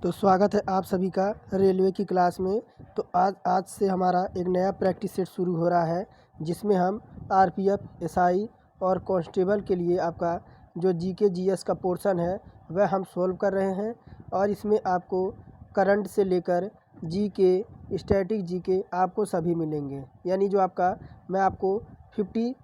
तो स्वागत है आप सभी का रेलवे की क्लास में। तो आज से हमारा एक नया प्रैक्टिस सेट शुरू हो रहा है, जिसमें हम आरपीएफ, एसआई और कांस्टेबल के लिए आपका जो जीके जीएस का पोर्शन है वह हम सॉल्व कर रहे हैं। और इसमें आपको करंट से लेकर जीके, स्टैटिक जीके आपको सभी मिलेंगे। यानी जो आपका मैं आपको 50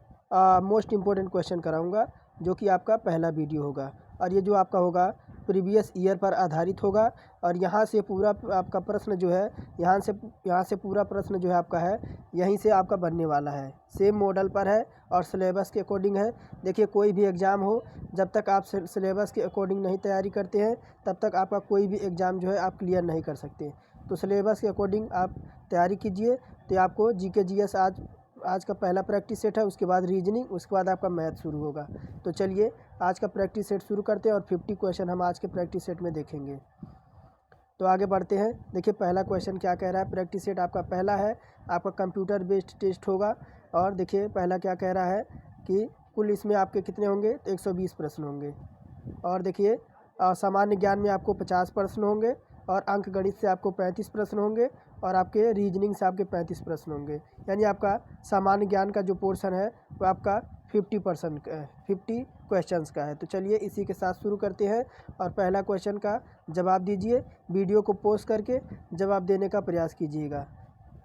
मोस्ट इम्पोर्टेंट क्वेश्चन कराऊंगा, जो कि आपका पहला वीडियो होगा। और ये जो आपका होगा प्रीवियस ईयर पर आधारित होगा। और यहाँ से पूरा आपका प्रश्न जो है यहाँ से पूरा प्रश्न जो है आपका है यहीं से आपका बनने वाला है। सेम मॉडल पर है और सिलेबस के अकॉर्डिंग है। देखिए, कोई भी एग्ज़ाम हो, जब तक आप सिलेबस के अकॉर्डिंग नहीं तैयारी करते हैं तब तक आपका कोई भी एग्ज़ाम जो है आप क्लियर नहीं कर सकते। तो सिलेबस के अकॉर्डिंग आप तैयारी कीजिए। तो आपको जीके जीएस आज का पहला प्रैक्टिस सेट है, उसके बाद रीजनिंग, उसके बाद आपका मैथ शुरू होगा। तो चलिए आज का प्रैक्टिस सेट शुरू करते हैं और 50 क्वेश्चन हम आज के प्रैक्टिस सेट में देखेंगे। तो आगे बढ़ते हैं। देखिए पहला क्वेश्चन क्या कह रहा है। प्रैक्टिस सेट आपका पहला है, आपका कंप्यूटर बेस्ड टेस्ट होगा। और देखिए पहला क्या कह रहा है कि कुल इसमें आपके कितने होंगे, तो 120 प्रश्न होंगे। और देखिए सामान्य ज्ञान में आपको 50 प्रश्न होंगे, और अंक गणित से आपको 35 प्रश्न होंगे, और आपके रीजनिंग से आपके 35 प्रश्न होंगे। यानी आपका सामान्य ज्ञान का जो पोर्शन है वो आपका 50 क्वेश्चंस का है। तो चलिए इसी के साथ शुरू करते हैं और पहला क्वेश्चन का जवाब दीजिए। वीडियो को पॉज करके जवाब देने का प्रयास कीजिएगा,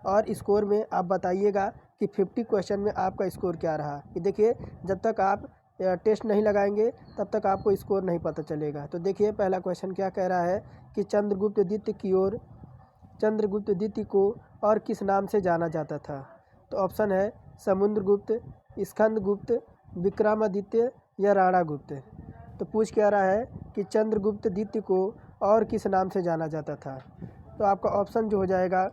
और स्कोर में आप बताइएगा कि 50 क्वेश्चन में आपका स्कोर क्या रहा। कि देखिए, जब तक आप टेस्ट नहीं लगाएंगे तब तक आपको स्कोर नहीं पता चलेगा। तो देखिए पहला क्वेश्चन क्या कह रहा है कि चंद्रगुप्त द्वितीय को और किस नाम से जाना जाता था। तो ऑप्शन है समुद्रगुप्त, स्कंदगुप्त, विक्रमादित्य या राणागुप्त। तो पूछ क्या रहा है कि चंद्रगुप्त द्वितीय को और किस नाम से जाना जाता था। तो आपका ऑप्शन जो हो जाएगा,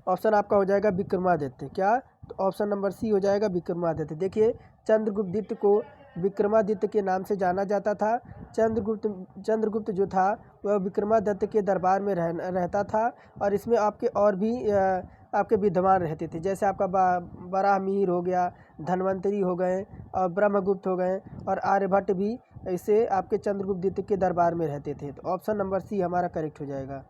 ऑप्शन आपका हो जाएगा विक्रमादित्य। क्या? तो ऑप्शन नंबर सी हो जाएगा विक्रमादित्य। देखिए, चंद्रगुप्त द्वितीय को विक्रमादित्य के नाम से जाना जाता था। चंद्रगुप्त जो था वह विक्रमादित्य के दरबार में रहता था। और इसमें आपके और भी आपके विद्वान रहते थे, जैसे आपका बराहमिहिर हो गया, धन्वंतरी हो गए, और ब्रह्मगुप्त हो गए, और आर्यभट्ट भी इसे आपके चंद्रगुप्त द्वितीय के दरबार में रहते थे। तो ऑप्शन नंबर सी हमारा करेक्ट हो जाएगा।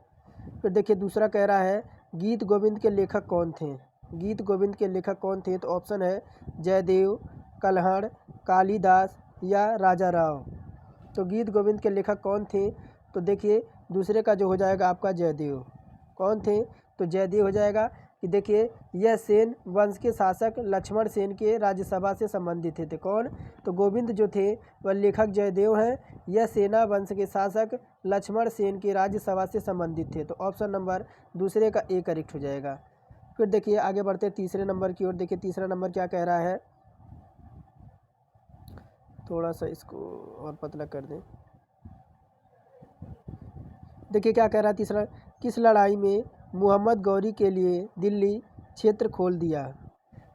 फिर देखिए दूसरा कह रहा है गीत गोविंद के लेखक कौन थे। गीत गोविंद के लेखक कौन थे। तो ऑप्शन है जयदेव, कल्हड़, कालिदास या राजा राव। तो गीत गोविंद के लेखक कौन थे। तो देखिए दूसरे का जो हो जाएगा आपका जयदेव। कौन थे। तो जयदेव हो जाएगा। कि देखिए यह सेन वंश के शासक लक्ष्मण सेन के राज्यसभा से संबंधित थे। कौन। तो गोविंद जो थे वह लेखक जयदेव हैं। यह सेना वंश के शासक लक्ष्मण सेन के राज्यसभा से संबंधित थे। तो ऑप्शन नंबर दूसरे का ए करेक्ट हो जाएगा। फिर देखिए आगे बढ़ते तीसरे नंबर की ओर। देखिए तीसरा नंबर क्या कह रहा है, थोड़ा सा इसको और पतला कर दें। देखिए क्या कह रहा है तीसरा, किस लड़ाई में मोहम्मद गौरी के लिए दिल्ली क्षेत्र खोल दिया।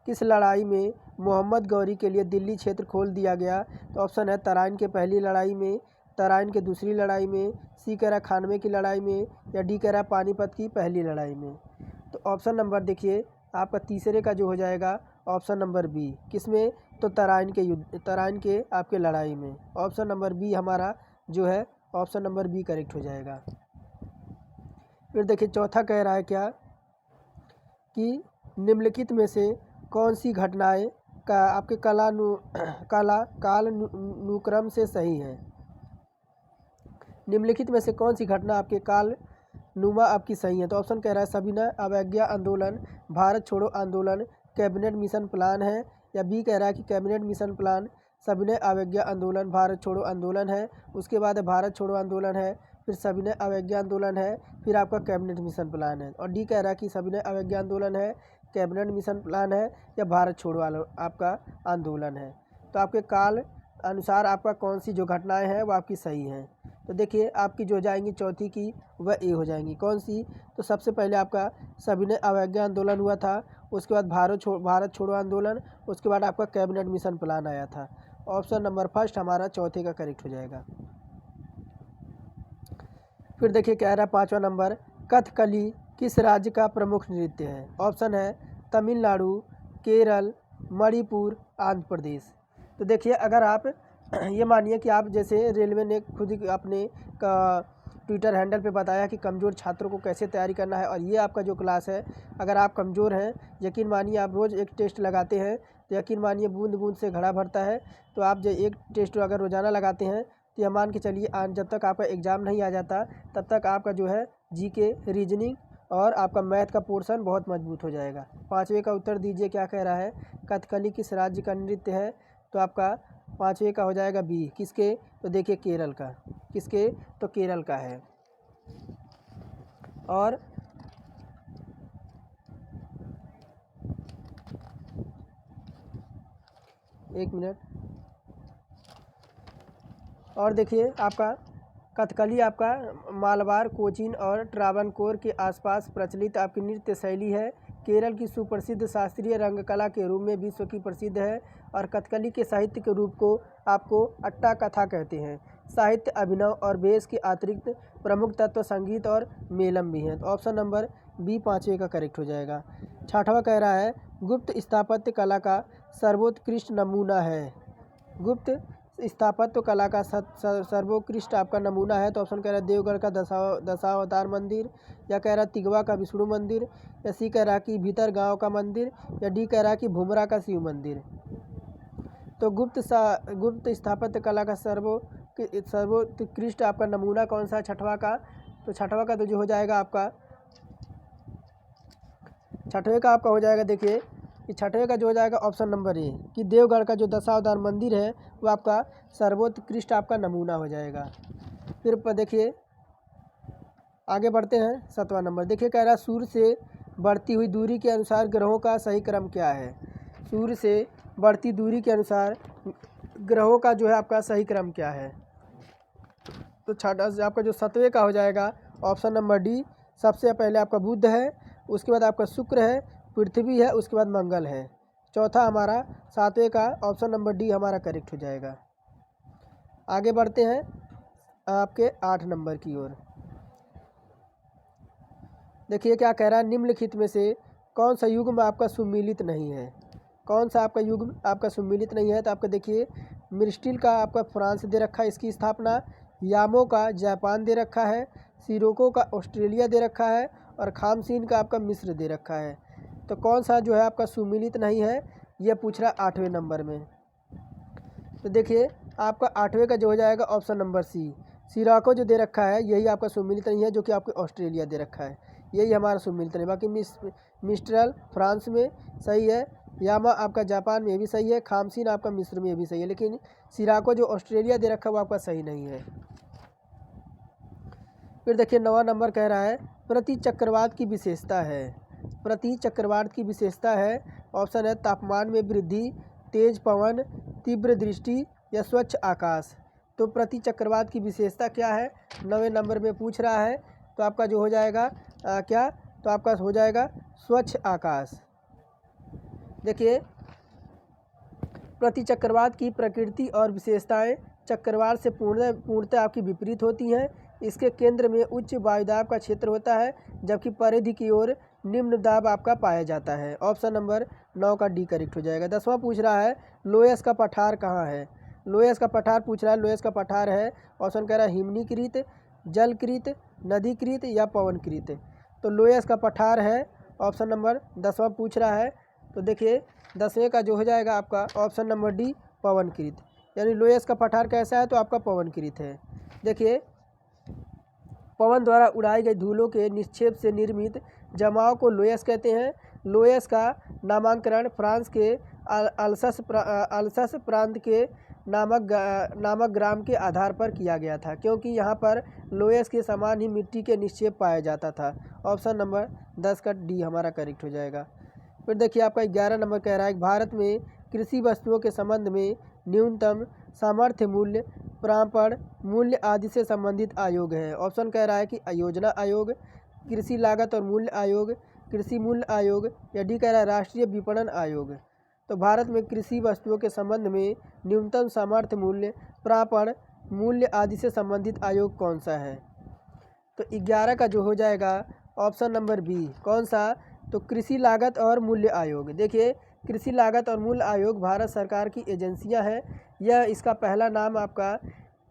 किस लड़ाई में मोहम्मद गौरी के लिए दिल्ली क्षेत्र खोल दिया गया। तो ऑप्शन है तराइन के पहली लड़ाई में, तराइन के दूसरी लड़ाई में, सी कह रहा खानवे की लड़ाई में, या डी कह रहा पानीपत की पहली लड़ाई में। तो ऑप्शन नंबर देखिए आपका तीसरे का जो हो जाएगा ऑप्शन नंबर बी। किसमें। तो तराइन के आपके लड़ाई में। ऑप्शन नंबर बी हमारा जो है ऑप्शन नंबर बी करेक्ट हो जाएगा। फिर देखिए चौथा कह रहा है क्या कि निम्नलिखित में से कौन सी घटनाएं का आपके कालानुक्रम से सही है। निम्नलिखित में से कौन सी घटना आपके कालनुमा आपकी सही है। तो ऑप्शन कह रहा है सविनय अवज्ञा आंदोलन, भारत छोड़ो आंदोलन, कैबिनेट मिशन प्लान है, या बी कह रहा है कि कैबिनेट मिशन प्लान, सविनय अवज्ञा आंदोलन, भारत छोड़ो आंदोलन है। उसके बाद भारत छोड़ो आंदोलन है, फिर सविनय अवज्ञा आंदोलन है, फिर आपका कैबिनेट मिशन प्लान है। और डी कह रहा है कि सविनय अवज्ञा आंदोलन है, कैबिनेट मिशन प्लान है, या भारत छोड़ो आपका आंदोलन है। तो आपके काल अनुसार आपका कौन सी जो घटनाएं हैं वो आपकी सही हैं। तो देखिए आपकी जो जाएंगी चौथी की वह ए हो जाएंगी। कौन सी। तो सबसे पहले आपका सविनय अवज्ञा आंदोलन हुआ था, उसके बाद भारत छोड़ो आंदोलन, उसके बाद आपका कैबिनेट मिशन प्लान आया था। ऑप्शन नंबर फर्स्ट हमारा चौथे का करेक्ट हो जाएगा। फिर देखिए कह रहा है पाँचवा नंबर, कथकली किस राज्य का प्रमुख नृत्य है। ऑप्शन है तमिलनाडु, केरल, मणिपुर, आंध्र प्रदेश। तो देखिए अगर आप ये मानिए कि आप जैसे रेलवे ने खुद ही अपने ट्विटर हैंडल पे बताया कि कमज़ोर छात्रों को कैसे तैयारी करना है। और ये आपका जो क्लास है, अगर आप कमज़ोर हैं, यकीन मानिए आप रोज़ एक टेस्ट लगाते हैं तो यकीन मानिए बूंद बूंद से घड़ा भरता है। तो आप जो एक टेस्ट अगर रोज़ाना लगाते हैं तो यह मान के चलिए जब तक आपका एग्ज़ाम नहीं आ जाता तब तक आपका जो है जीके, रीजनिंग और आपका मैथ का पोर्शन बहुत मजबूत हो जाएगा। 5वें का उत्तर दीजिए क्या कह रहा है। कथकली किस राज्य का नृत्य है? तो आपका 5वें का हो जाएगा बी। किसके? तो देखिए केरल का। किसके? तो केरल का है। और एक मिनट और देखिए आपका कथकली आपका मालवार, कोचीन और ट्रावनकोर के आसपास प्रचलित आपकी नृत्य शैली है। केरल की सुप्रसिद्ध शास्त्रीय रंगकला के रूप में विश्व की प्रसिद्ध है। और कथकली के साहित्य के रूप को आपको अट्टा कथा कहते हैं। साहित्य, अभिनव और वेश के अतिरिक्त प्रमुख तत्व संगीत और मेलम भी हैं। तो ऑप्शन नंबर बी 5वें का करेक्ट हो जाएगा। 6वां कह रहा है गुप्त स्थापत्य कला का सर्वोत्कृष्ट नमूना है। गुप्त स्थापत्य कला का सर्वोत्कृष्ट आपका नमूना है। तो ऑप्शन कह रहा है देवगढ़ का दशावतार मंदिर, या कह रहा है तिगवा का विष्णु मंदिर, या सी कह रहा है कि भीतर गांव का मंदिर, या डी कह रहा है कि भुमरा का शिव मंदिर। तो गुप्त स्थापत्य कला का सर्वोत्कृष्ट आपका नमूना कौन सा है 6वां का? तो 6वां का तो जो हो जाएगा आपका 6वें का आपका हो जाएगा, देखिए कि 6वें का जो हो जाएगा ऑप्शन नंबर ए कि देवगढ़ का जो दशावतार मंदिर है वो आपका सर्वोत्कृष्ट आपका नमूना हो जाएगा। फिर देखिए आगे बढ़ते हैं। 7वां नंबर देखिए कह रहा है सूर्य से बढ़ती हुई दूरी के अनुसार ग्रहों का सही क्रम क्या है? सूर्य से बढ़ती दूरी के अनुसार ग्रहों का जो है आपका सही क्रम क्या है? तो आपका जो 7वें का हो जाएगा ऑप्शन नंबर डी। सबसे पहले आपका बुध है, उसके बाद आपका शुक्र है, पृथ्वी है, उसके बाद मंगल है। चौथा हमारा 7वें का ऑप्शन नंबर डी हमारा करेक्ट हो जाएगा। आगे बढ़ते हैं आपके 8 नंबर की ओर। देखिए क्या कह रहा है निम्नलिखित में से कौन सा युग्म आपका सुमिलित नहीं है? कौन सा आपका युग्म आपका सुमिलित नहीं है? तो आपका देखिए मिस्टिल का आपका फ्रांस दे रखा है इसकी स्थापना, यामो का जापान दे रखा है, सिरोको का ऑस्ट्रेलिया दे रखा है, और खामसीन का आपका मिस्र दे रखा है। तो कौन सा जो है आपका सुमिलित नहीं है यह पूछ रहा 8वें नंबर में। तो देखिए आपका 8वें का जो हो जाएगा ऑप्शन नंबर सी, सिराको जो दे रखा है यही आपका सुमिलित नहीं है, जो कि आपको ऑस्ट्रेलिया दे रखा है, यही हमारा सुमिलित नहीं। बाकी मिस्ट्रल फ्रांस में सही है, यामा आपका जापान में भी सही है, खामसीन आपका मिस्र में भी सही है, लेकिन सिराको जो ऑस्ट्रेलिया दे रखा है वो आपका सही नहीं है। फिर देखिए 9वां नंबर कह रहा है प्रति चक्रवात की विशेषता है। प्रति चक्रवात की विशेषता है, ऑप्शन है तापमान में वृद्धि, तेज पवन, तीव्र दृष्टि, या स्वच्छ आकाश। तो प्रति चक्रवात की विशेषता क्या है 9वें नंबर में पूछ रहा है। तो आपका जो हो जाएगा क्या? तो आपका हो जाएगा स्वच्छ आकाश। देखिए प्रति चक्रवात की प्रकृति और विशेषताएं चक्रवात से पूर्णतः आपकी विपरीत होती हैं। इसके केंद्र में उच्च वायुदाब का क्षेत्र होता है, जबकि परिधि की ओर निम्न दाब आपका पाया जाता है। ऑप्शन नंबर 9 का डी करेक्ट हो जाएगा। 10वां पूछ रहा है लोयस का पठार कहाँ है? लोयस का पठार पूछ रहा है। लोयस का पठार है, ऑप्शन कह रहा है हिमनीकृत, जलकृत, नदीकृत, या पवनकृत। तो लोयस का पठार है, ऑप्शन नंबर 10वां पूछ रहा है। तो देखिए 10वें का जो हो जाएगा आपका ऑप्शन नंबर डी पवनकृत, यानी लोयस का पठार कैसा है? तो आपका पवनकृत है। देखिए पवन द्वारा उड़ाई गई धूलों के निक्षेप से निर्मित जमाव को लोयस कहते हैं। लोयस का नामकरण फ्रांस के अल्सस प्रांत के नामक ग्राम के आधार पर किया गया था, क्योंकि यहाँ पर लोयस के समान ही मिट्टी के निक्षेप पाया जाता था। ऑप्शन नंबर 10 का डी हमारा करेक्ट हो जाएगा। फिर देखिए आपका 11 नंबर कह रहा है भारत में कृषि वस्तुओं के संबंध में न्यूनतम सामर्थ्य मूल्य, प्रापण मूल्य आदि से संबंधित आयोग है। ऑप्शन कह रहा है कि योजना आयोग, कृषि लागत और मूल्य आयोग, कृषि मूल्य आयोग, या डी कह रहा है राष्ट्रीय विपणन आयोग। तो भारत में कृषि वस्तुओं के संबंध में न्यूनतम सामर्थ्य मूल्य, प्रापण मूल्य आदि से संबंधित आयोग कौन सा है? तो 11 का जो हो जाएगा ऑप्शन नंबर बी। कौन सा? तो कृषि लागत और मूल्य आयोग। देखिए कृषि लागत और मूल्य आयोग भारत सरकार की एजेंसियां हैं। यह इसका पहला नाम आपका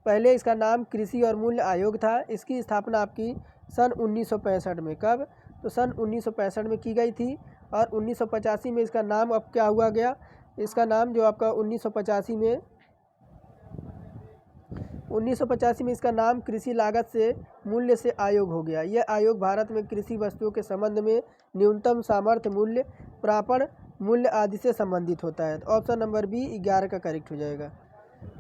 पहले इसका नाम कृषि और मूल्य आयोग था। इसकी स्थापना आपकी सन 1965 में, कब? तो सन 1965 में की गई थी। और 1985 में इसका नाम अब क्या हुआ गया? इसका नाम जो आपका 1985 में इसका नाम कृषि लागत से मूल्य से आयोग हो गया। यह आयोग भारत में कृषि वस्तुओं के संबंध में न्यूनतम सामर्थ्य मूल्य, प्रापण मूल्य आदि से संबंधित होता है। तो ऑप्शन नंबर बी 11 का करेक्ट हो जाएगा।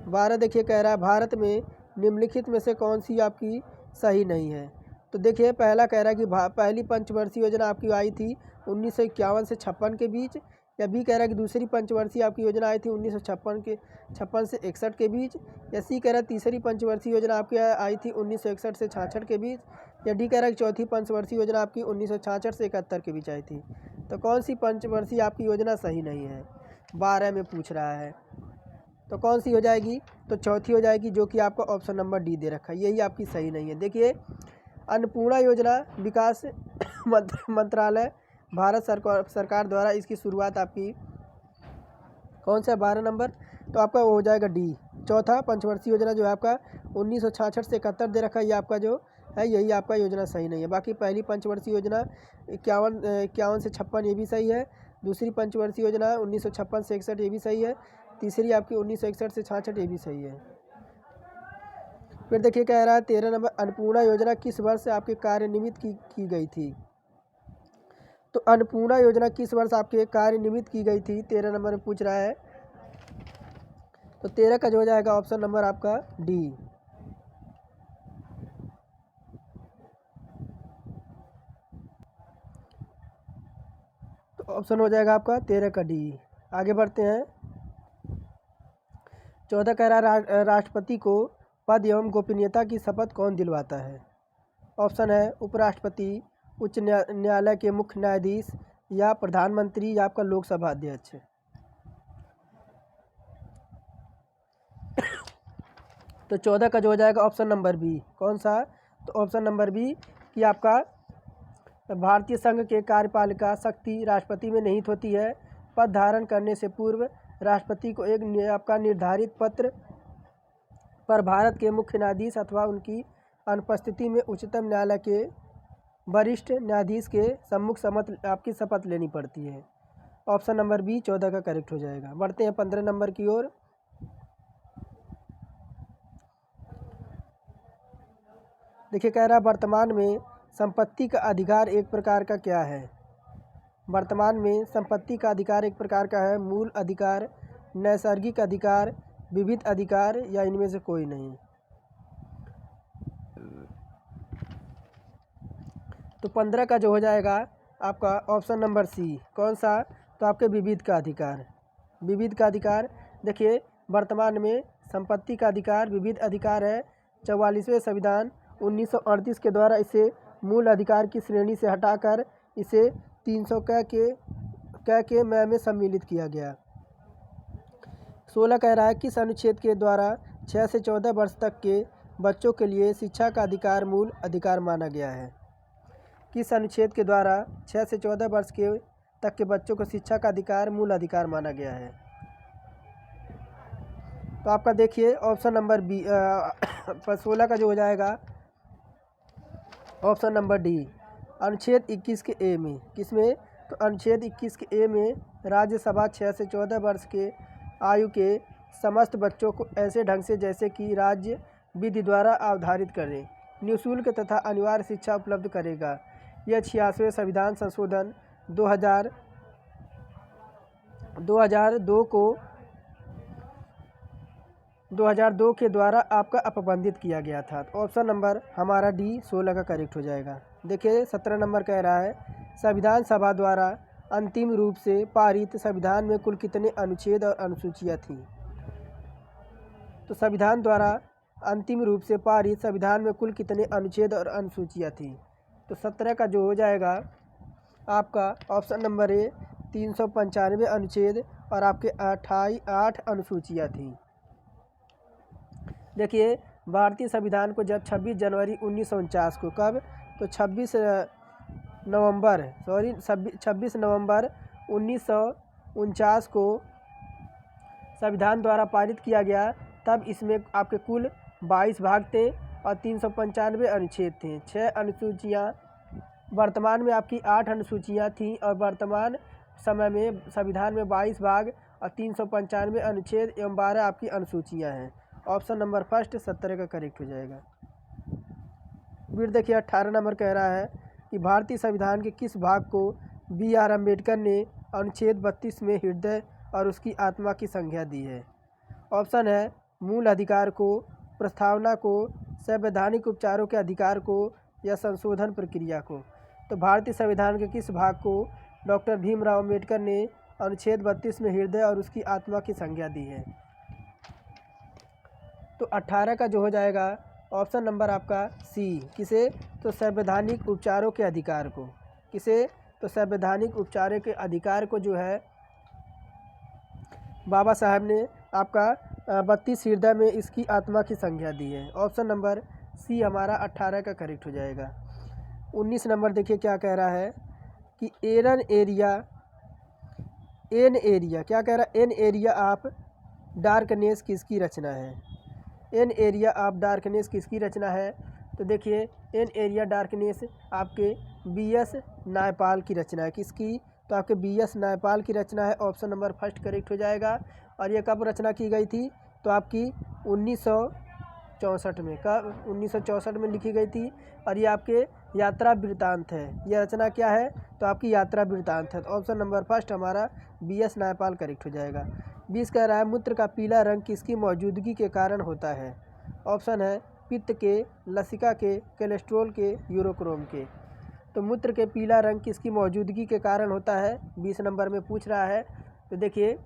12 देखिए कह रहा है भारत में निम्नलिखित में से कौन सी आपकी सही नहीं है। तो देखिए पहला कह रहा है कि पहली पंचवर्षीय योजना आपकी आई थी 1951 से 56 के बीच। या बी कह रहा है कि दूसरी पंचवर्षीय आपकी योजना आई थी 1956 से 61 के बीच। या सी कह रहा है तीसरी पंचवर्षीय योजना आपकी आई थी 1961 से 66 के बीच। या डी कह रहा है कि चौथी पंचवर्षीय योजना आपकी 1966 से 71 के बीच आई थी। तो कौन सी पंचवर्षीय आपकी योजना सही नहीं है? 12 में पूछ रहा है। तो कौन सी हो जाएगी? तो चौथी हो जाएगी, जो कि आपका ऑप्शन नंबर डी दे रखा है, यही आपकी सही नहीं है। देखिए अन्नपूर्णा योजना विकास मंत्रालय भारत सरकार द्वारा इसकी शुरुआत आपकी कौन सा 12 नंबर? तो आपका वो हो जाएगा डी। चौथा पंचवर्षीय योजना जो है आपका 1966 से 71 दे रखा है, ये आपका जो है यही आपका योजना सही नहीं है। बाकी पहली पंचवर्षीय योजना 51 से 56 ये भी सही है। दूसरी पंचवर्षीय योजना 1956 से 61 ये भी सही है। तीसरी आपकी 1961 से 66 ये भी सही है। फिर देखिए कह रहा है 13 नंबर, अन्नपूर्णा योजना किस वर्ष आपके कार्यान्वित की गई थी? तो अन्नपूर्णा योजना किस वर्ष आपके कार्यान्वित की गई थी? 13 नंबर में पूछ रहा है। तो 13 का जो हो जाएगा ऑप्शन नंबर आपका डी। तो ऑप्शन हो जाएगा आपका 13 का डी। आगे बढ़ते हैं। 14 कह रहा है राष्ट्रपति को पद एवं गोपनीयता की शपथ कौन दिलवाता है? ऑप्शन है उपराष्ट्रपति, उच्च न्यायालय के मुख्य न्यायाधीश, या प्रधानमंत्री, या आपका लोकसभा अध्यक्ष। तो 14 का जो हो जाएगा ऑप्शन नंबर बी। कौन सा? तो ऑप्शन नंबर बी कि आपका भारतीय संघ के कार्यपालिका शक्ति राष्ट्रपति में निहित होती है। पद धारण करने से पूर्व राष्ट्रपति को एक आपका निर्धारित पत्र पर भारत के मुख्य न्यायाधीश अथवा उनकी अनुपस्थिति में उच्चतम न्यायालय के वरिष्ठ न्यायाधीश के सम्मुख आपकी शपथ लेनी पड़ती है। ऑप्शन नंबर बी 14 का करेक्ट हो जाएगा। बढ़ते हैं 15 नंबर की ओर। देखिए कह रहा है वर्तमान में संपत्ति का अधिकार एक प्रकार का क्या है? वर्तमान में संपत्ति का अधिकार एक प्रकार का है मूल अधिकार, नैसर्गिक अधिकार, विविध अधिकार, या इनमें से कोई नहीं। तो 15 का जो हो जाएगा आपका ऑप्शन नंबर सी। कौन सा? तो आपके विविध का अधिकार। विविध का अधिकार देखिए वर्तमान में संपत्ति का अधिकार विविध अधिकार है। 44वें संविधान 1938 के द्वारा इसे मूल अधिकार की श्रेणी से हटाकर इसे 300 के में सम्मिलित किया गया। 16 कह रहा है किस अनुच्छेद के द्वारा 6 से 14 वर्ष तक के बच्चों के लिए शिक्षा का अधिकार मूल अधिकार माना गया है? किस अनुच्छेद के द्वारा 6 से 14 वर्ष तक के बच्चों को शिक्षा का अधिकार मूल अधिकार माना गया है? तो आपका देखिए ऑप्शन नंबर बी 16 का जो हो जाएगा ऑप्शन नंबर डी, अनुच्छेद 21 के ए में। किसमें? तो अनुच्छेद 21 के ए में राज्यसभा 6 से 14 वर्ष के आयु के समस्त बच्चों को ऐसे ढंग से जैसे कि राज्य विधि द्वारा अवधारित करें निःशुल्क तथा अनिवार्य शिक्षा उपलब्ध करेगा। यह 86वें संविधान संशोधन 2002 के द्वारा आपका अपबंधित किया गया था। तो ऑप्शन नंबर हमारा डी 16 का करेक्ट हो जाएगा। देखिए 17 नंबर कह रहा है संविधान सभा द्वारा अंतिम रूप से पारित संविधान में कुल कितने अनुच्छेद और अनुसूचियाँ थीं? तो संविधान द्वारा अंतिम रूप से पारित संविधान में कुल कितने अनुच्छेद और अनुसूचियाँ थीं? तो 17 का जो हो जाएगा आपका ऑप्शन नंबर ए 395 अनुच्छेद और आपके 8 अनुसूचियाँ थीं। देखिए भारतीय संविधान को जब 26 जनवरी 1949 को, कब? तो 26 नवंबर 1949 को संविधान द्वारा पारित किया गया। तब इसमें आपके कुल 22 भाग थे और 395 अनुच्छेद थे। 6 अनुसूचियाँ, वर्तमान में आपकी 8 अनुसूचियाँ थीं और वर्तमान समय में संविधान में 22 भाग और 395 अनुच्छेद एवं 12 आपकी अनुसूचियाँ हैं। ऑप्शन नंबर फर्स्ट 17 का करेक्ट हो जाएगा। फिर देखिए 18 नंबर कह रहा है कि भारतीय संविधान के किस भाग को B.R. अम्बेडकर ने अनुच्छेद 32 में हृदय और उसकी आत्मा की संज्ञा दी है। ऑप्शन है मूल अधिकार को, प्रस्तावना को, संवैधानिक उपचारों के अधिकार को या संशोधन प्रक्रिया को। तो भारतीय संविधान के किस भाग को डॉक्टर भीमराव अम्बेडकर ने अनुच्छेद 32 में हृदय और उसकी आत्मा की संज्ञा दी है। तो 18 का जो हो जाएगा ऑप्शन नंबर आपका सी, किसे? तो संवैधानिक उपचारों के अधिकार को। किसे? तो संवैधानिक उपचारों के अधिकार को जो है बाबा साहब ने आपका 32 हृदय में इसकी आत्मा की संज्ञा दी है। ऑप्शन नंबर सी हमारा 18 का करेक्ट हो जाएगा। 19 नंबर देखिए क्या कह रहा है कि एन एरिया क्या कह रहा है, एन एरिया ऑफ डार्कनेस किसकी रचना है? एन एरिया ऑफ डार्कनेस किसकी रचना है? तो देखिए एन एरिया डार्कनेस आपके B.S. नायपाल की रचना है। किसकी? तो आपके B.S. नायपाल की रचना है। ऑप्शन नंबर फर्स्ट करेक्ट हो जाएगा। और ये कब रचना की गई थी? तो आपकी 1964 में। कब? 1964 में लिखी गई थी। और ये आपके यात्रा वृत्तांत है। यह रचना क्या है? तो आपकी यात्रा वृत्तांत है। तो ऑप्शन नंबर फर्स्ट हमारा B.S. नायपाल करेक्ट हो जाएगा। 20 कह रहा है मूत्र का पीला रंग किसकी मौजूदगी के कारण होता है? ऑप्शन है पित्त के, लसिका के, कोलेस्ट्रॉल के, यूरोक्रोम के। तो मूत्र के पीला रंग किसकी मौजूदगी के कारण होता है? 20 नंबर में पूछ रहा है। तो देखिए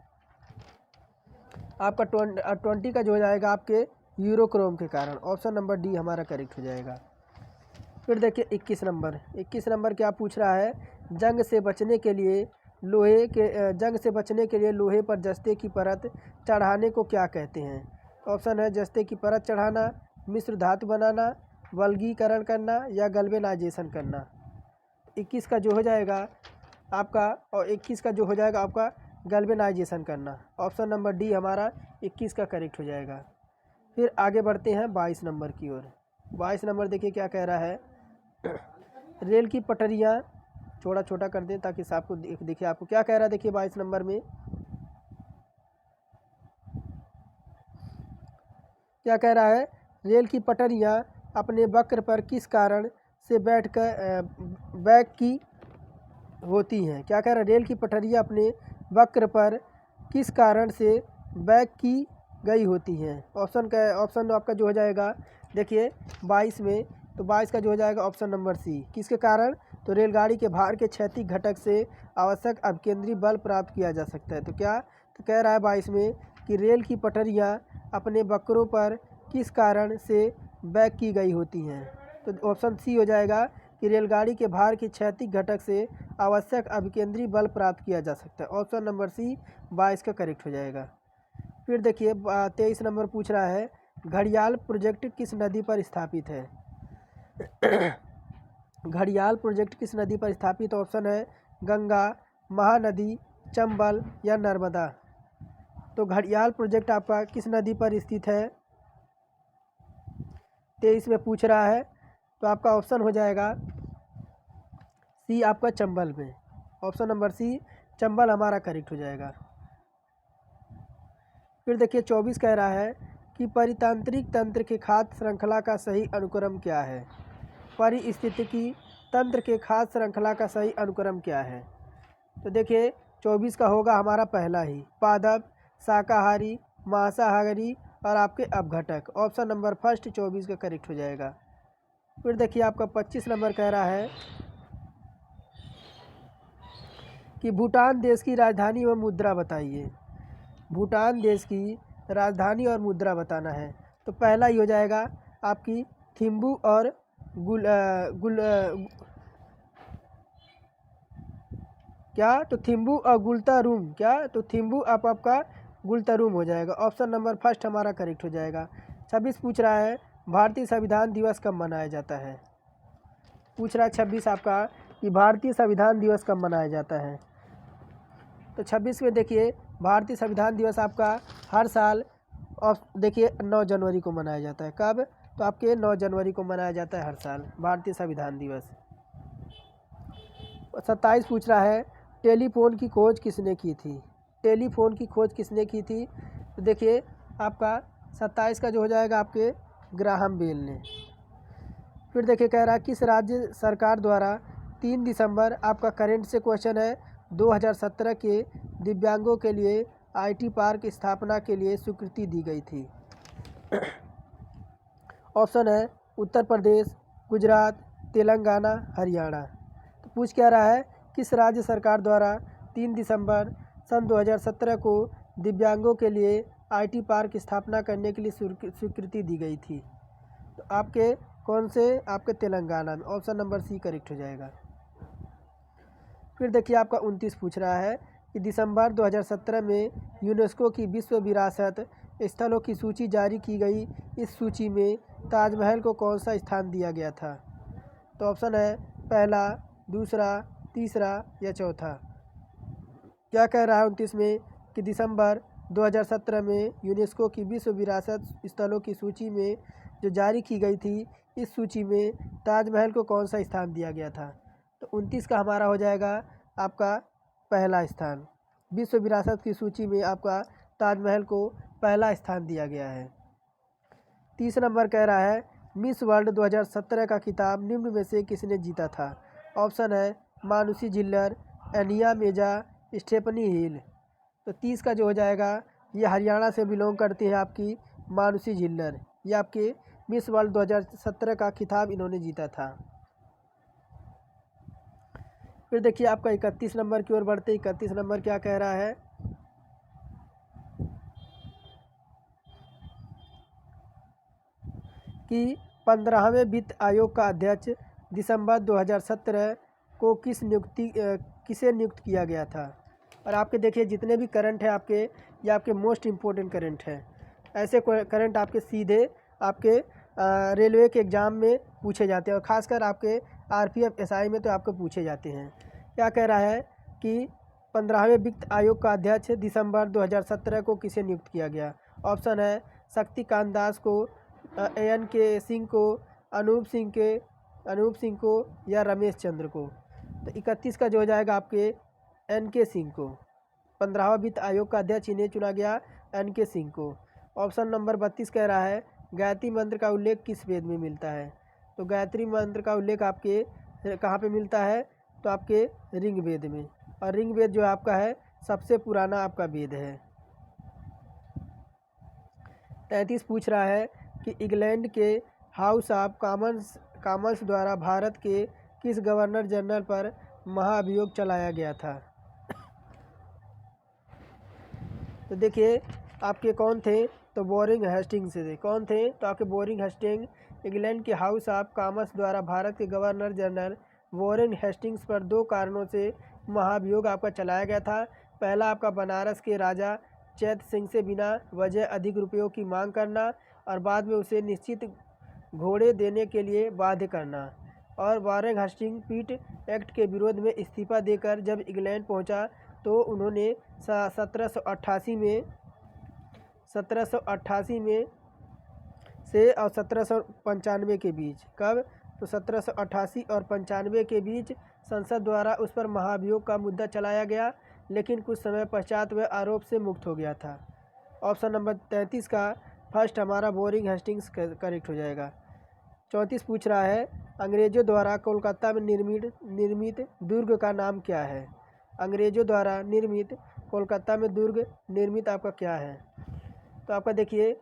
आपका 20 का जो हो जाएगा आपके यूरोक्रोम के कारण। ऑप्शन नंबर डी हमारा करेक्ट हो जाएगा। फिर देखिए 21 नंबर क्या पूछ रहा है? जंग से बचने के लिए लोहे पर जस्ते की परत चढ़ाने को क्या कहते हैं? ऑप्शन है जस्ते की परत चढ़ाना, मिश्र धातु बनाना, वल्गीकरण करना या गैल्वेनाइजेशन करना। 21 का जो हो जाएगा आपका, और 21 का जो हो जाएगा आपका गैल्वेनाइजेशन करना। ऑप्शन नंबर डी हमारा 21 का करेक्ट हो जाएगा। फिर आगे बढ़ते हैं 22 नंबर की ओर। 22 नंबर देखिए क्या कह रहा है, रेल की पटरियाँ, थोड़ा छोटा कर दें ताकि आपको देखिए आपको क्या कह रहा है। देखिए 22 नंबर में क्या कह रहा है, रेल की पटरियाँ अपने वक्र पर किस कारण से बैक की होती हैं? क्या कह रहा है, रेल की पटरियाँ अपने वक्र पर किस कारण से बैक की गई होती हैं? ऑप्शन आपका जो हो जाएगा देखिए 22 में, तो 22 का जो हो जाएगा ऑप्शन नंबर सी, किसके कारण? तो रेलगाड़ी के भार के क्षैतिज घटक से आवश्यक अपकेंद्री बल प्राप्त किया जा सकता है। तो क्या? तो कह रहा है 22 में कि रेल की पटरियाँ अपने वक्रों पर किस कारण से बैक की गई होती हैं? तो ऑप्शन सी हो जाएगा कि रेलगाड़ी के भार के क्षैतिज घटक से आवश्यक अभिकेंद्री बल प्राप्त किया जा सकता है। ऑप्शन नंबर सी 22 का करेक्ट हो जाएगा। फिर देखिए 23 नंबर पूछ रहा है, घड़ियाल प्रोजेक्ट किस नदी पर स्थापित है? घड़ियाल प्रोजेक्ट किस नदी पर स्थापित? ऑप्शन है गंगा, महानदी, चंबल या नर्मदा। तो घड़ियाल प्रोजेक्ट आपका किस नदी पर स्थित है? 23 में पूछ रहा है। तो आपका ऑप्शन हो जाएगा सी, आपका चंबल में। ऑप्शन नंबर सी चंबल हमारा करेक्ट हो जाएगा। फिर देखिए 24 कह रहा है कि परितांत्रिक तंत्र के खाद्य श्रृंखला का सही अनुक्रम क्या है? परिस्थितिकी तंत्र के खाद्य श्रृंखला का सही अनुक्रम क्या है? तो देखिए 24 का होगा हमारा पहला ही, पादप, शाकाहारी, मांसाहारी और आपके अपघटक। ऑप्शन नंबर फर्स्ट 24 का करेक्ट हो जाएगा। फिर देखिए आपका 25 नंबर कह रहा है कि भूटान देश की राजधानी व मुद्रा बताइए। भूटान देश की राजधानी और मुद्रा बताना है। तो पहला ही हो जाएगा आपकी थिम्बू और क्या? तो थिम्बू और गुलतारूम। क्या? तो थिम्बू आपका गुलतारूम हो जाएगा। ऑप्शन नंबर फर्स्ट हमारा करेक्ट हो जाएगा। 26 पूछ रहा है भारतीय संविधान दिवस कब मनाया जाता है? पूछ रहा है 26 आपका कि भारतीय संविधान दिवस कब मनाया जाता है? तो 26 में देखिए भारतीय संविधान दिवस आपका हर साल और देखिए 9 जनवरी को मनाया जाता है। कब? तो आपके 9 जनवरी को मनाया जाता है हर साल भारतीय संविधान दिवस। 27 पूछ रहा है टेलीफोन की खोज किसने की थी? टेलीफोन की खोज किसने की थी? तो देखिए आपका 27 का जो हो जाएगा आपके ग्राहम बेल ने। फिर देखिए कह रहा है किस राज्य सरकार द्वारा 3 दिसंबर आपका करंट से क्वेश्चन है 2017 के दिव्यांगों के लिए आईटी पार्क स्थापना के लिए स्वीकृति दी गई थी? ऑप्शन है उत्तर प्रदेश, गुजरात, तेलंगाना, हरियाणा। तो पूछ क्या रहा है किस राज्य सरकार द्वारा 3 दिसंबर सन 2017 को दिव्यांगों के लिए आईटी पार्क स्थापना करने के लिए स्वीकृति दी गई थी? तो आपके कौन से? आपके तेलंगाना में। ऑप्शन नंबर सी करेक्ट हो जाएगा। फिर देखिए आपका 29 पूछ रहा है कि दिसंबर 2017 में यूनेस्को की विश्व विरासत स्थलों की सूची जारी की गई। इस सूची में ताजमहल को कौन सा स्थान दिया गया था? तो ऑप्शन है पहला, दूसरा, तीसरा या चौथा। क्या कह रहा है 29 में कि दिसंबर 2017 में यूनेस्को की विश्व विरासत स्थलों की सूची में जो जारी की गई थी, इस सूची में ताजमहल को कौन सा स्थान दिया गया था? तो 29 का हमारा हो जाएगा आपका पहला स्थान। विश्व विरासत की सूची में आपका ताजमहल को पहला स्थान दिया गया है। 30 नंबर कह रहा है मिस वर्ल्ड 2017 का खिताब निम्न में से किसने जीता था? ऑप्शन है मानुषी जिल्लर, एनिया मेजा, स्टेफनी हिल। तो 30 का जो हो जाएगा ये हरियाणा से बिलोंग करती है आपकी मानुषी जिल्लर। ये आपके मिस वर्ल्ड 2017 का खिताब इन्होंने जीता था। फिर देखिए आपका 31 नंबर की ओर बढ़ते। 31 नंबर क्या कह रहा है कि 15वें वित्त आयोग का अध्यक्ष दिसंबर 2017 को किसे नियुक्त किया गया था? और आपके देखिए जितने भी करंट है आपके, ये आपके मोस्ट इम्पोर्टेंट करंट हैं। ऐसे करंट आपके सीधे आपके रेलवे के एग्ज़ाम में पूछे जाते हैं और ख़ासकर आपके आरपीएफ एसआई में तो आपको पूछे जाते हैं। क्या कह रहा है कि 15वें वित्त आयोग का अध्यक्ष दिसंबर 2017 को किसे नियुक्त किया गया? ऑप्शन है शक्तिकांत दास को, एन के सिंह को, अनूप सिंह को या रमेश चंद्र को। तो 31 का जो हो जाएगा आपके एन के सिंह को। 15वां वित्त आयोग का अध्यक्ष इन्हें चुना गया, एन के सिंह को। ऑप्शन नंबर 32 कह रहा है गायत्री मंत्र का उल्लेख किस वेद में मिलता है? तो गायत्री मंत्र का उल्लेख आपके कहाँ पे मिलता है? तो आपके ऋग वेद में। और ऋग वेद जो आपका है सबसे पुराना आपका वेद है। 33 पूछ रहा है कि इंग्लैंड के हाउस ऑफ कॉमन्स द्वारा भारत के किस गवर्नर जनरल पर महाभियोग चलाया गया था? तो देखिए आपके कौन थे? तो वॉरेन हेस्टिंग्स थे। कौन थे? तो आपके वॉरेन हेस्टिंग्स इंग्लैंड के हाउस ऑफ कॉमन्स द्वारा भारत के गवर्नर जनरल वॉरेन हेस्टिंग्स पर 2 कारणों से महाभियोग आपका चलाया गया था। पहला आपका बनारस के राजा चैत सिंह से बिना वजह अधिक रुपयों की मांग करना और बाद में उसे निश्चित घोड़े देने के लिए बाध्य करना। और वॉरेन हेस्टिंग्स पीट एक्ट के विरोध में इस्तीफा देकर जब इंग्लैंड पहुंचा तो उन्होंने 1788 में से और 1795 के बीच, कब? तो 1788 और 95 के बीच संसद द्वारा उस पर महाभियोग का मुद्दा चलाया गया, लेकिन कुछ समय पश्चात वह आरोप से मुक्त हो गया था। ऑप्शन नंबर 33 का फर्स्ट हमारा वॉरेन हेस्टिंग्स करेक्ट हो जाएगा। 34 पूछ रहा है अंग्रेजों द्वारा कोलकाता में निर्मित दुर्ग का नाम क्या है? अंग्रेजों द्वारा निर्मित कोलकाता में दुर्ग निर्मित आपका क्या है? तो आपका देखिए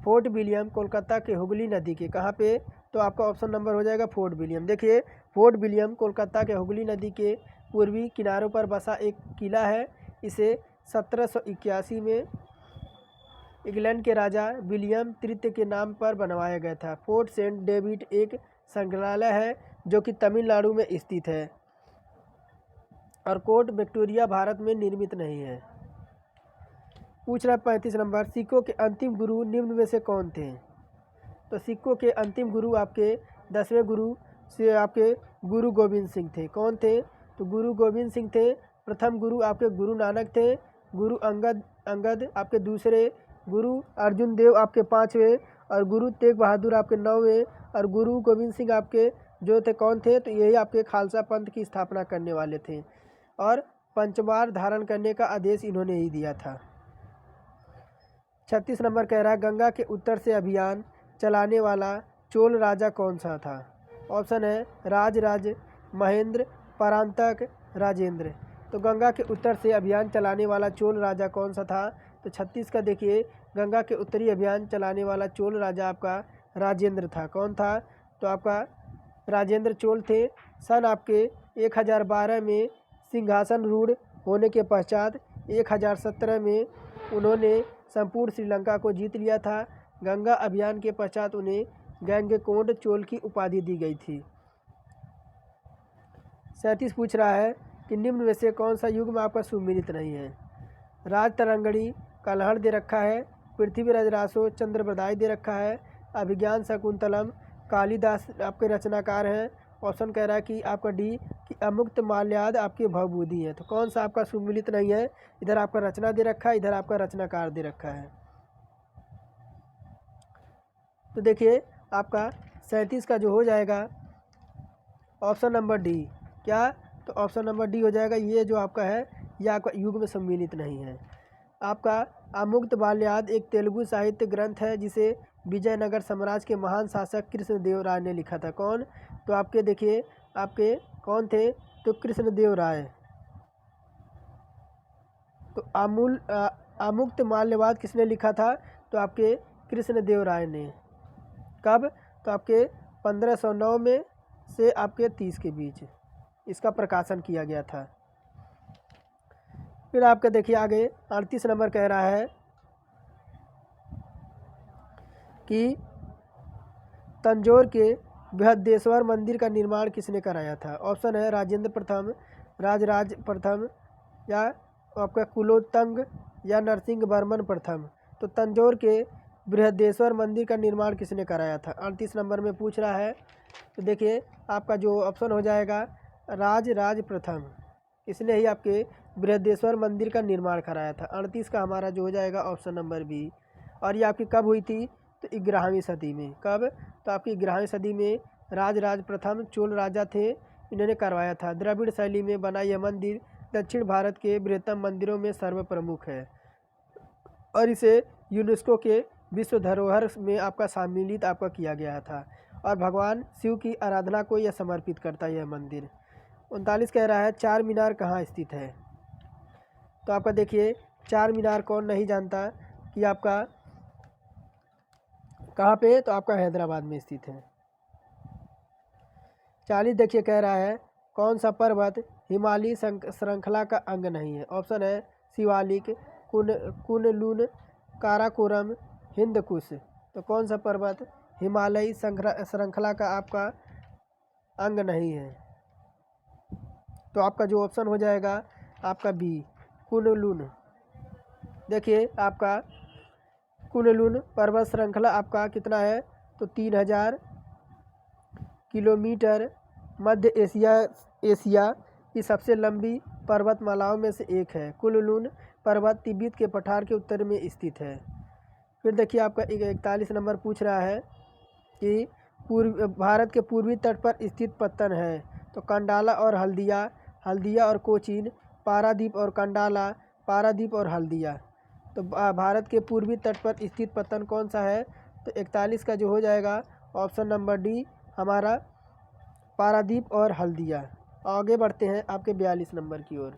फोर्ट विलियम कोलकाता के हुगली नदी के कहाँ पे? तो आपका ऑप्शन नंबर हो जाएगा फोर्ट विलियम। देखिए फोर्ट विलियम कोलकाता के हुगली नदी के पूर्वी किनारों पर बसा एक किला है। इसे 1781 में इंग्लैंड के राजा विलियम तृतीय के नाम पर बनवाया गया था। फोर्ट सेंट डेविड एक संग्रहालय है जो कि तमिलनाडु में स्थित है और कोर्ट विक्टोरिया भारत में निर्मित नहीं है। पूछ रहा 35 नंबर सिखों के अंतिम गुरु निम्न में से कौन थे? तो सिखों के अंतिम गुरु आपके 10वें गुरु से आपके गुरु गोविंद सिंह थे। कौन थे? तो गुरु गोविंद सिंह थे। प्रथम गुरु आपके गुरु नानक थे। गुरु अंगद आपके दूसरे गुरु अर्जुन देव आपके 5वें, और गुरु तेग बहादुर आपके 9वें, और गुरु गोविंद सिंह आपके जो थे कौन थे, तो यही आपके खालसा पंथ की स्थापना करने वाले थे, और पंचमार धारण करने का आदेश इन्होंने ही दिया था। 36 नंबर कह रहा है गंगा के उत्तर से अभियान चलाने वाला चोल राजा कौन सा था। ऑप्शन है राज महेंद्र, परांतक, राजेंद्र। तो गंगा के उत्तर से अभियान चलाने वाला चोल राजा कौन सा था, तो 36 का देखिए गंगा के उत्तरी अभियान चलाने वाला चोल राजा आपका राजेंद्र था। कौन था, तो आपका राजेंद्र चोल थे। सन आपके 1012 में सिंहासन रूढ़ होने के पश्चात 1017 में उन्होंने संपूर्ण श्रीलंका को जीत लिया था। गंगा अभियान के पश्चात उन्हें गंगैकोंड चोल की उपाधि दी गई थी। 37 पूछ रहा है कि निम्न में से कौन सा युग में आपका सुमिलित नहीं है। राज तरंगणी कलहड़ दे रखा है, पृथ्वीराज रासो चंद्रप्रदाय दे रखा है, अभिज्ञान शकुंतलम कालिदास आपके रचनाकार हैं। ऑप्शन कह रहा है कि आपका डी कि अमुक्त माल्याद आपकी भवबूधि है। तो कौन सा आपका सुमिलित नहीं है, इधर आपका रचना दे रखा है, इधर आपका रचनाकार दे रखा है। तो देखिए आपका 37 का जो हो जाएगा ऑप्शन नंबर डी। क्या, तो ऑप्शन नंबर डी हो जाएगा। ये जो आपका है ये आपका युग में सम्मिलित नहीं है। आपका अमुक्त बाल्याद एक तेलुगु साहित्य ग्रंथ है जिसे विजयनगर साम्राज्य के महान शासक कृष्णदेव राय ने लिखा था। कौन, तो आपके देखिए आपके कौन थे, तो कृष्णदेव राय। तो अमुक्त माल्यवाद किसने लिखा था, तो आपके कृष्णदेव राय ने। कब, तो आपके 1509 में से आपके 30 के बीच इसका प्रकाशन किया गया था। फिर आपका देखिए आगे 38 नंबर कह रहा है कि तंजौर के बृहदेश्वर मंदिर का निर्माण किसने कराया था। ऑप्शन है राजेंद्र प्रथम, राजराज प्रथम, या आपका कुलोत्तंग, या नरसिंह वर्मन प्रथम। तो तंजौर के बृहदेश्वर मंदिर का निर्माण किसने कराया था, 38 नंबर में पूछ रहा है। तो देखिए आपका जो ऑप्शन हो जाएगा राज प्रथम, इसने ही आपके बृहदेश्वर मंदिर का निर्माण कराया था। 38 का हमारा जो हो जाएगा ऑप्शन नंबर बी। और ये आपकी कब हुई थी, तो 11वीं सदी में। कब, तो आपकी 11वीं सदी में राज प्रथम चोल राजा थे, इन्होंने करवाया था। द्रविड़ शैली में बना यह मंदिर दक्षिण भारत के बृहत्तम मंदिरों में सर्वप्रमुख है और इसे यूनेस्को के विश्व धरोहर में आपका सम्मिलित आपका किया गया था, और भगवान शिव की आराधना को यह समर्पित करता है यह मंदिर। 39 कह रहा है चार मीनार कहाँ स्थित है। तो आपका देखिए चार मीनार कौन नहीं जानता कि आपका कहाँ पे, तो आपका हैदराबाद में स्थित है। 40 देखिए कह रहा है कौन सा पर्वत हिमालय श्रृंखला का अंग नहीं है। ऑप्शन है शिवालिक, कुनलुन, काराकोरम, हिंदकुश। तो कौन सा पर्वत हिमालय श्रृंखला का आपका अंग नहीं है, तो आपका जो ऑप्शन हो जाएगा आपका बी कुनलुन। देखिए आपका कुनलुन पर्वत श्रृंखला आपका कितना है, तो 3000 किलोमीटर मध्य एशिया की सबसे लंबी पर्वतमालाओं में से एक है। कुनलुन पर्वत तिब्बत के पठार के उत्तर में स्थित है। फिर देखिए आपका 41 नंबर पूछ रहा है कि भारत के पूर्वी तट पर स्थित पत्तन है। तो कंडाला और हल्दिया और कोचीन, पारादीप और कंडाला, पारादीप और हल्दिया। तो भारत के पूर्वी तट पर स्थित पत्तन कौन सा है, तो 41 का जो हो जाएगा ऑप्शन नंबर डी हमारा पारादीप और हल्दिया। आगे बढ़ते हैं आपके 42 नंबर की ओर।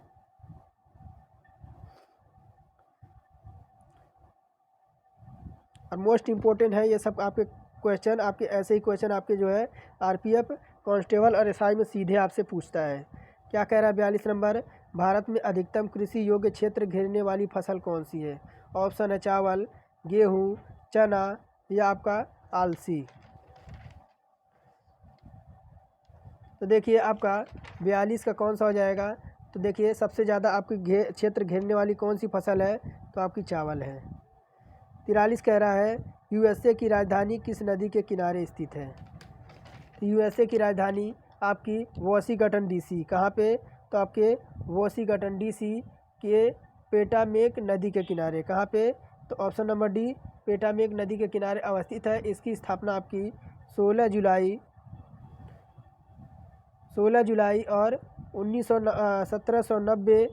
और मोस्ट इम्पोर्टेंट है ये सब आपके क्वेश्चन, आपके ऐसे ही क्वेश्चन आपके जो है आरपीएफ कांस्टेबल और एसआई में सीधे आपसे पूछता है। क्या कह रहा है 42 नंबर, भारत में अधिकतम कृषि योग्य क्षेत्र घेरने वाली फसल कौन सी है। ऑप्शन है चावल, गेहूँ, चना, या आपका आलसी। तो देखिए आपका 42 का कौन सा हो जाएगा, तो देखिए सबसे ज़्यादा आपकी क्षेत्र घेरने वाली कौन सी फसल है, तो आपकी चावल है। 43 कह रहा है यूएसए की राजधानी किस नदी के किनारे स्थित है। तो यूएसए की राजधानी आपकी वॉशिंगटन डीसी। कहाँ पे, तो आपके वॉशिंगटन डीसी के पेटामेक नदी के किनारे। कहाँ पे, तो तो ऑप्शन नंबर डी पेटामेक नदी के किनारे अवस्थित है। इसकी स्थापना आपकी 16 जुलाई और 1790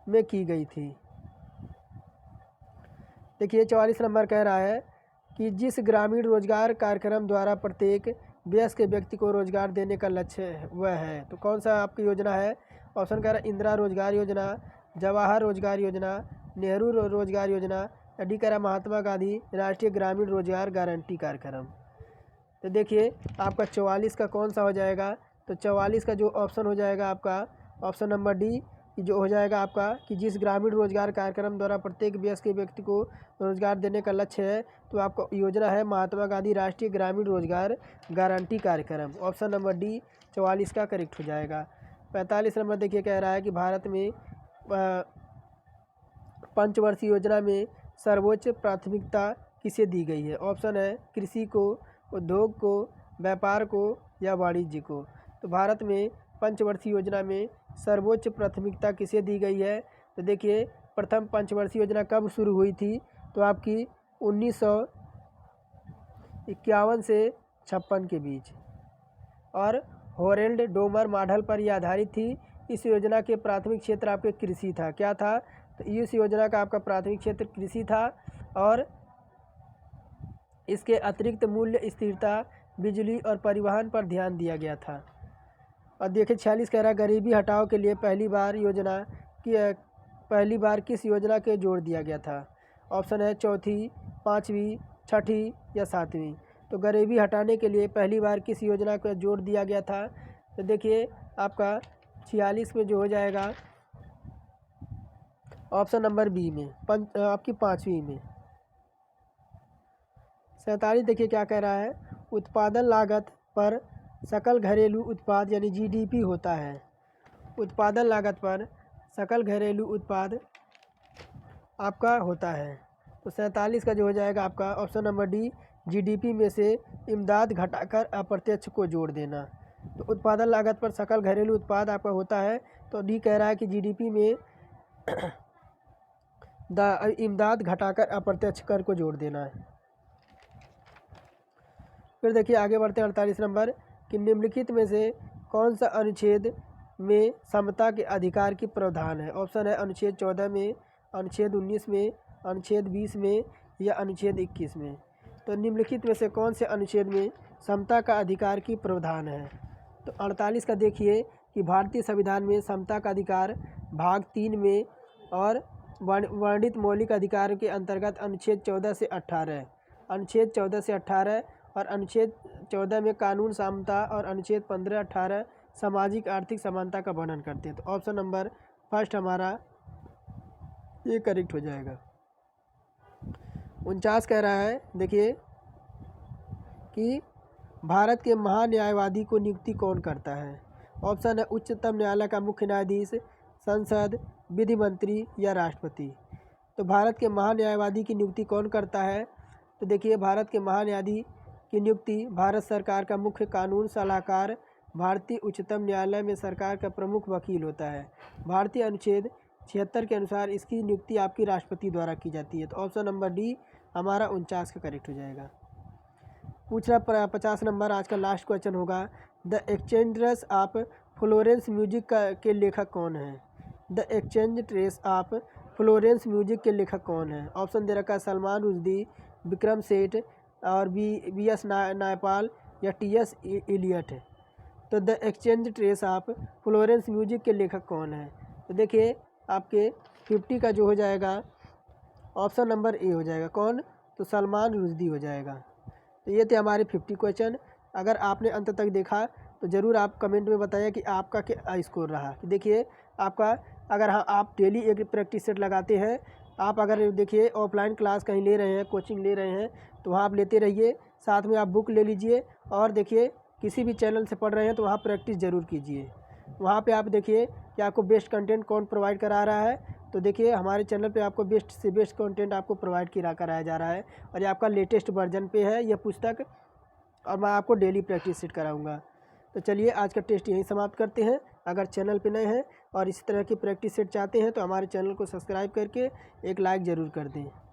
में की गई थी। देखिए 44 नंबर कह रहा है कि जिस ग्रामीण रोजगार कार्यक्रम द्वारा प्रत्येक वयस्क व्यक्ति को रोजगार देने का लक्ष्य वह है। तो कौन सा आपकी योजना है? ऑप्शन कह रहा है इंदिरा रोजगार योजना, जवाहर रोजगार योजना, नेहरू रोजगार योजना, या डी कह रहा महात्मा गांधी राष्ट्रीय ग्रामीण रोजगार गारंटी कार्यक्रम। तो देखिए आपका 44 का कौन सा हो जाएगा? तो 44 का जो ऑप्शन हो जाएगा आपका ऑप्शन नंबर डी जो हो जाएगा आपका कि जिस ग्रामीण रोजगार कार्यक्रम द्वारा प्रत्येक वयस्क व्यक्ति को रोजगार देने का लक्ष्य है। तो आपका योजना है महात्मा गांधी राष्ट्रीय ग्रामीण रोजगार गारंटी कार्यक्रम। ऑप्शन नंबर डी 44 का करेक्ट हो जाएगा। 45 नंबर देखिए कह रहा है कि भारत में पंचवर्षीय योजना में सर्वोच्च प्राथमिकता किसे दी गई है? ऑप्शन है कृषि को, उद्योग को, व्यापार को या वाणिज्य को। तो भारत में पंचवर्षीय योजना में सर्वोच्च प्राथमिकता किसे दी गई है? तो देखिए प्रथम पंचवर्षीय योजना कब शुरू हुई थी? तो आपकी 1951 से 56 के बीच और होरेल्ड डोमर मॉडल पर यह आधारित थी। इस योजना के प्राथमिक क्षेत्र आपके कृषि था। क्या था? तो इस योजना का आपका प्राथमिक क्षेत्र कृषि था और इसके अतिरिक्त मूल्य स्थिरता, बिजली और परिवहन पर ध्यान दिया गया था। और देखिए 46 कह रहा है गरीबी हटाओ के लिए पहली बार किस योजना के जोड़ दिया गया था? ऑप्शन है चौथी, पाँचवीं, छठी या सातवीं। तो गरीबी हटाने के लिए पहली बार किस योजना को जोड़ दिया गया था? तो देखिए आपका 46 में जो हो जाएगा ऑप्शन नंबर बी में आपकी पाँचवीं में। 47 देखिए क्या कह रहा है उत्पादन लागत पर सकल घरेलू उत्पाद यानी जीडीपी होता है। उत्पादन लागत पर सकल घरेलू उत्पाद आपका होता है। तो 47 का जो हो जाएगा आपका ऑप्शन नंबर डी जीडीपी में से इमदाद घटाकर अप्रत्यक्ष को जोड़ देना। तो उत्पादन लागत पर सकल घरेलू उत्पाद आपका होता है। तो डी कह रहा है कि जीडीपी में इमदाद घटाकर अप्रत्यक्ष कर को जोड़ देना है। फिर देखिए आगे बढ़ते हैं 48 नंबर कि निम्नलिखित में से कौन सा अनुच्छेद में समता के अधिकार की प्रावधान है? ऑप्शन है अनुच्छेद 14 में, अनुच्छेद 19 में, अनुच्छेद 20 में या अनुच्छेद 21 में। तो निम्नलिखित में से कौन से अनुच्छेद में समता का अधिकार की प्रावधान है? तो 48 का देखिए कि भारतीय संविधान में समता का अधिकार भाग 3 में और वर्णित मौलिक अधिकारों के अंतर्गत अनुच्छेद 14 से 18, अनुच्छेद 14 से 18 और अनुच्छेद 14 में कानून समता और अनुच्छेद 15-18 सामाजिक आर्थिक समानता का वर्णन करते हैं। तो ऑप्शन नंबर फर्स्ट हमारा ये करेक्ट हो जाएगा। 49 कह रहा है देखिए कि भारत के महान्यायवादी को नियुक्ति कौन करता है? ऑप्शन है उच्चतम न्यायालय का मुख्य न्यायाधीश, संसद, विधि मंत्री या राष्ट्रपति। तो भारत के महान्यायवादी की नियुक्ति कौन करता है? तो देखिए भारत के महान्यायाधीश की नियुक्ति भारत सरकार का मुख्य कानून सलाहकार भारतीय उच्चतम न्यायालय में सरकार का प्रमुख वकील होता है। भारतीय अनुच्छेद 76 के अनुसार इसकी नियुक्ति आपकी राष्ट्रपति द्वारा की जाती है। तो ऑप्शन नंबर डी हमारा 49 का करेक्ट हो जाएगा। पूछना 50 नंबर आज का लास्ट क्वेश्चन होगा the exchange of Florence music के लेखक कौन है? The exchange trace of Florence music के लेखक कौन है? ऑप्शन दे रखा है सलमान रुश्दी, विक्रम सेठ और बी.एस. नायपाल या टी.एस. इलियट है। तो the exchange trace of Florence music के लेखक कौन है? तो देखिए आपके 50 का जो हो जाएगा ऑप्शन नंबर ए हो जाएगा। कौन? तो सलमान रुश्दी हो जाएगा। तो ये थे हमारे 50 क्वेश्चन। अगर आपने अंत तक देखा तो ज़रूर आप कमेंट में बताइए कि आपका क्या स्कोर रहा। देखिए आपका अगर आप डेली एक प्रैक्टिस सेट लगाते हैं, आप अगर देखिए ऑफलाइन क्लास कहीं ले रहे हैं, कोचिंग ले रहे हैं, तो वहाँ आप लेते रहिए, साथ में आप बुक ले लीजिए और देखिए किसी भी चैनल से पढ़ रहे हैं तो वहाँ प्रैक्टिस ज़रूर कीजिए। वहाँ पे आप देखिए कि आपको बेस्ट कंटेंट कौन प्रोवाइड करा रहा है। तो देखिए हमारे चैनल पे आपको बेस्ट से बेस्ट कंटेंट आपको प्रोवाइड कराया जा रहा है और ये आपका लेटेस्ट वर्जन पे है यह पुस्तक, और मैं आपको डेली प्रैक्टिस सेट कराऊंगा। तो चलिए आज का टेस्ट यहीं समाप्त करते हैं। अगर चैनल पे नए हैं और इस तरह की प्रैक्टिस सेट चाहते हैं तो हमारे चैनल को सब्सक्राइब करके एक लाइक ज़रूर कर दें।